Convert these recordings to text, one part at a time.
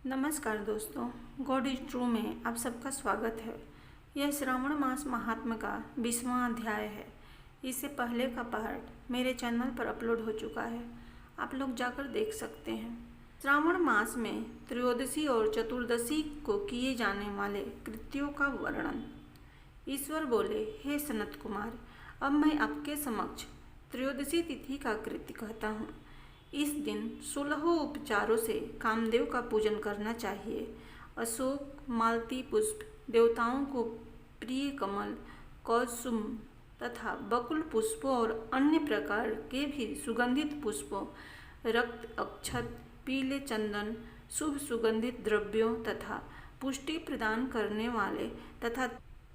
नमस्कार दोस्तों, God is true में आप सबका स्वागत है। यह श्रावण मास महात्म्य का 20वां अध्याय है। इससे पहले का पार्ट मेरे चैनल पर अपलोड हो चुका है, आप लोग जाकर देख सकते हैं। श्रावण मास में त्रयोदशी और चतुर्दशी को किए जाने वाले कृत्यों का वर्णन। ईश्वर बोले, हे सनत कुमार, अब मैं आपके समक्ष त्रयोदशी तिथि का कृत्य कहता हूँ। इस दिन 16 उपचारों से कामदेव का पूजन करना चाहिए। अशोक, मालती पुष्प, देवताओं को प्रिय कमल, कौसुम तथा बकुल पुष्पों और अन्य प्रकार के भी सुगंधित पुष्पों, रक्त अक्षत, पीले चंदन, शुभ सुगंधित द्रव्यों तथा पुष्टि प्रदान करने वाले तथा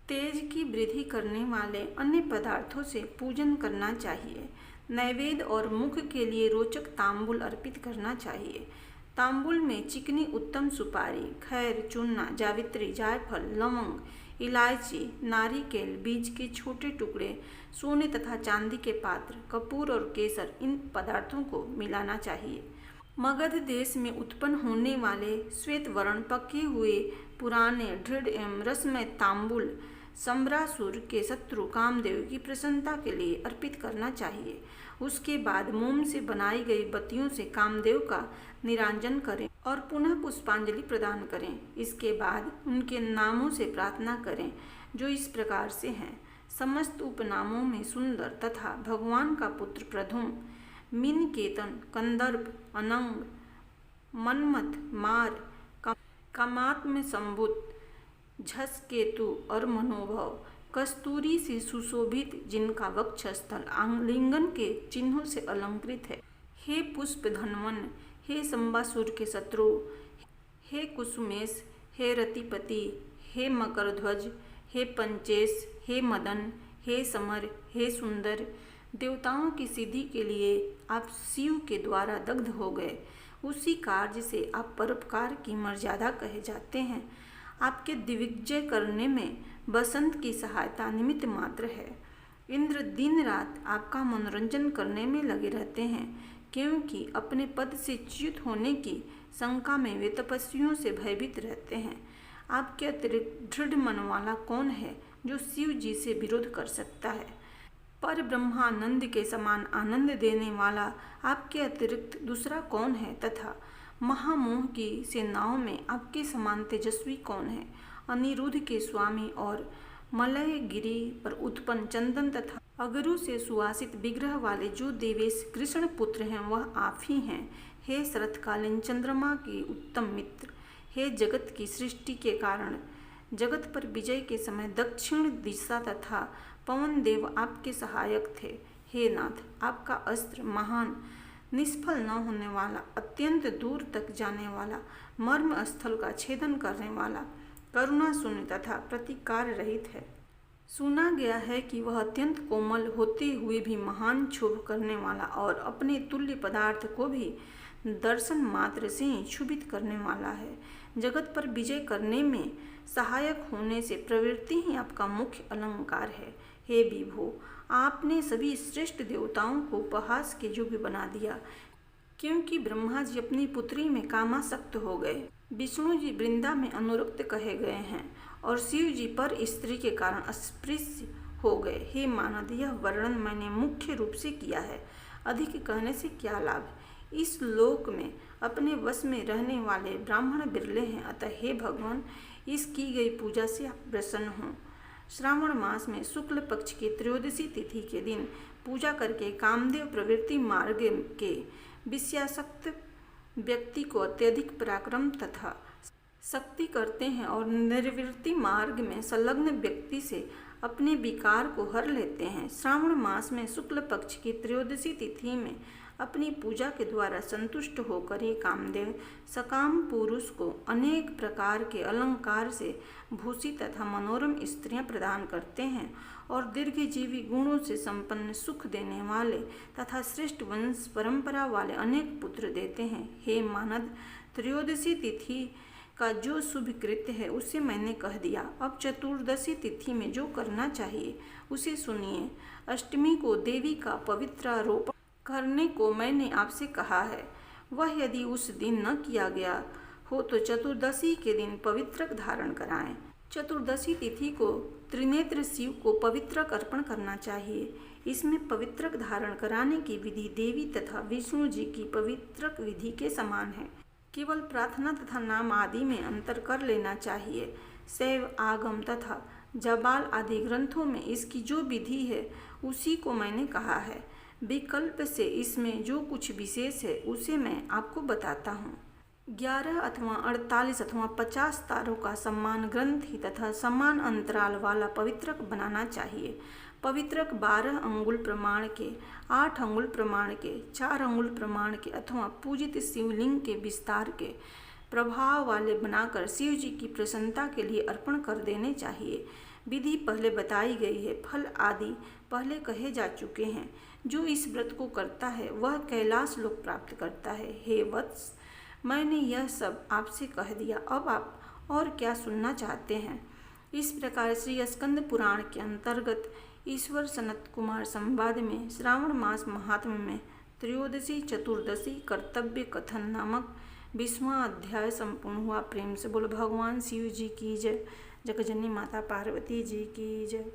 तेज की वृद्धि करने वाले अन्य पदार्थों से पूजन करना चाहिए। नैवेद्य और मुख के लिए रोचक तांबुल अर्पित करना चाहिए। तांबुल में चिकनी उत्तम सुपारी, खैर, चूना, जावित्री, जायफल, लवंग, इलायची, नारिकेल, बीज के छोटे टुकड़े, सोने तथा चांदी के पात्र, कपूर और केसर, इन पदार्थों को मिलाना चाहिए। मगध देश में उत्पन्न होने वाले श्वेत वर्ण पके हुए पुराने दृढ़ एवं रसमय तांबुल सम्रासुर के शत्रु कामदेव की प्रसन्नता के लिए अर्पित करना चाहिए। उसके बाद मोम से बनाई गई बत्तियों से कामदेव का निरांजन करें और पुनः पुष्पांजलि प्रदान करें। इसके बाद उनके नामों से प्रार्थना करें, जो इस प्रकार से हैं। समस्त उपनामों में सुंदर तथा भगवान का पुत्र प्रधुम, मीनकेतन, कंदर्प, अनंग, मन्मथ, मार, कामात्म संभुत, झसकेतु और मनोभव, कस्तूरी से सुशोभित, जिनका वक्षस्थल आलिंगन के चिन्हों से अलंकृत है। हे पुष्प धनवन, हे संबासुर के शत्रु, हे कुसुमेश, हे रतिपति, हे मकरध्वज, हे पंचेश, हे मदन, हे समर, हे सुंदर, देवताओं की सिद्धि के लिए आप शिव के द्वारा दग्ध हो गए। उसी कार्य से आप परोपकार की मर्यादा कहे जाते हैं। आपके दिग्विजय करने में बसंत की सहायता निमित्त मात्र है। इंद्र दिन रात आपका मनोरंजन करने में लगे रहते हैं, क्योंकि अपने पद से च्युत होने की शंका में वे तपस्वियों से भयभीत रहते हैं। आपके अतिरिक्त दृढ़ मन वाला कौन है जो शिव जी से विरोध कर सकता है? पर ब्रह्मानंद के समान आनंद देने वाला आपके अतिरिक्त दूसरा कौन है? तथा महामोह की सेनाओं में आपके समान तेजस्वी कौन है? अनिरुद्ध के स्वामी और मलय गिरी पर उत्पन्न चंदन तथा अगरू से सुवासित विग्रह वाले जो देवेश कृष्ण पुत्र हैं, वह आप ही हैं। हे शरतकालीन चंद्रमा के उत्तम मित्र, हे जगत की सृष्टि के कारण, जगत पर विजय के समय दक्षिण दिशा तथा पवन देव आपके सहायक थे। हे नाथ, आपका अस्त्र महान, निष्फल न होने वाला, अत्यंत दूर तक जाने वाला, मर्म स्थल का छेदन करने वाला, करुणा शून्य तथा प्रतिकार रहित है। सुना गया है कि वह अत्यंत कोमल होते हुए भी महान क्षोभ करने वाला और अपने तुल्य पदार्थ को भी दर्शन मात्र से ही क्षुभित करने वाला है। जगत पर विजय करने में सहायक होने से प्रवृत्ति ही आपका मुख्य अलंकार है। हे विभो, आपने सभी श्रेष्ठ देवताओं को उपहास के योग्य बना दिया, क्योंकि ब्रह्मा जी अपनी पुत्री में कामासक्त हो गए, विष्णु जी वृंदा में अनुरक्त कहे गए हैं और शिव जी पर स्त्री के कारण अस्पृश्य हो गए। हे मानद, यह वर्णन मैंने मुख्य रूप से किया है, अधिक कहने से क्या लाभ। इस लोक में अपने वश में रहने वाले ब्राह्मण बिरले हैं, अतः हे भगवान, इस की गई पूजा से आप प्रसन्न हों। श्रावण मास में शुक्ल पक्ष की त्रयोदशी तिथि के दिन पूजा करके कामदेव प्रवृत्ति मार्ग के विषयासक्त व्यक्ति को अत्यधिक पराक्रम तथा शक्ति करते हैं और निर्वृत्ति मार्ग में संलग्न व्यक्ति से अपने विकार को हर लेते हैं। श्रावण मास में शुक्ल पक्ष की त्रयोदशी तिथि में अपनी पूजा के द्वारा संतुष्ट होकर ये कामदेव सकाम पुरुष को अनेक प्रकार के अलंकार से भूषित तथा मनोरम स्त्रियां प्रदान करते हैं और दीर्घजीवी गुणों से संपन्न सुख देने वाले तथा श्रेष्ठ वंश परंपरा वाले अनेक पुत्र देते हैं। हे मानद, त्रयोदशी तिथि का जो शुभ कृत्य है उसे मैंने कह दिया। अब चतुर्दशी तिथि में जो करना चाहिए उसे सुनिए। अष्टमी को देवी का पवित्रारोपण करने को मैंने आपसे कहा है। वह यदि उस दिन न किया गया हो तो चतुर्दशी के दिन पवित्रक धारण कराएं। चतुर्दशी तिथि को त्रिनेत्र शिव को पवित्रक अर्पण करना चाहिए। इसमें पवित्रक धारण कराने की विधि देवी तथा विष्णु जी की पवित्रक विधि के समान है। केवल प्रार्थना तथा नाम आदि में अंतर कर लेना चाहिए। शैव आगम तथा जबाल आदि ग्रंथों में इसकी जो विधि है उसी को मैंने कहा है। विकल्प से इसमें जो कुछ विशेष है उसे मैं आपको बताता हूँ। 11 अथवा 48 अथवा 50 तारों का समान ग्रंथि तथा समान अंतराल वाला पवित्रक बनाना चाहिए। पवित्रक 12 अंगुल प्रमाण के, 8 अंगुल प्रमाण के, 4 अंगुल प्रमाण के अथवा पूजित शिवलिंग के विस्तार के प्रभाव वाले बनाकर शिव जी की प्रसन्नता के लिए अर्पण कर देने चाहिए। विधि पहले बताई गई है, फल आदि पहले कहे जा चुके हैं। जो इस व्रत को करता है वह कैलाश लोक प्राप्त करता है। हे वत्स, मैंने यह सब आपसे कह दिया, अब आप और क्या सुनना चाहते हैं। इस प्रकार श्री स्कंद पुराण के अंतर्गत ईश्वर सनत कुमार संवाद में श्रावण मास महात्म्य में त्रयोदशी चतुर्दशी कर्तव्य कथन नामक 20वां अध्याय संपूर्ण हुआ। प्रेम से बोलो भगवान शिव जी की जय। जगजननी माता पार्वती जी की जय।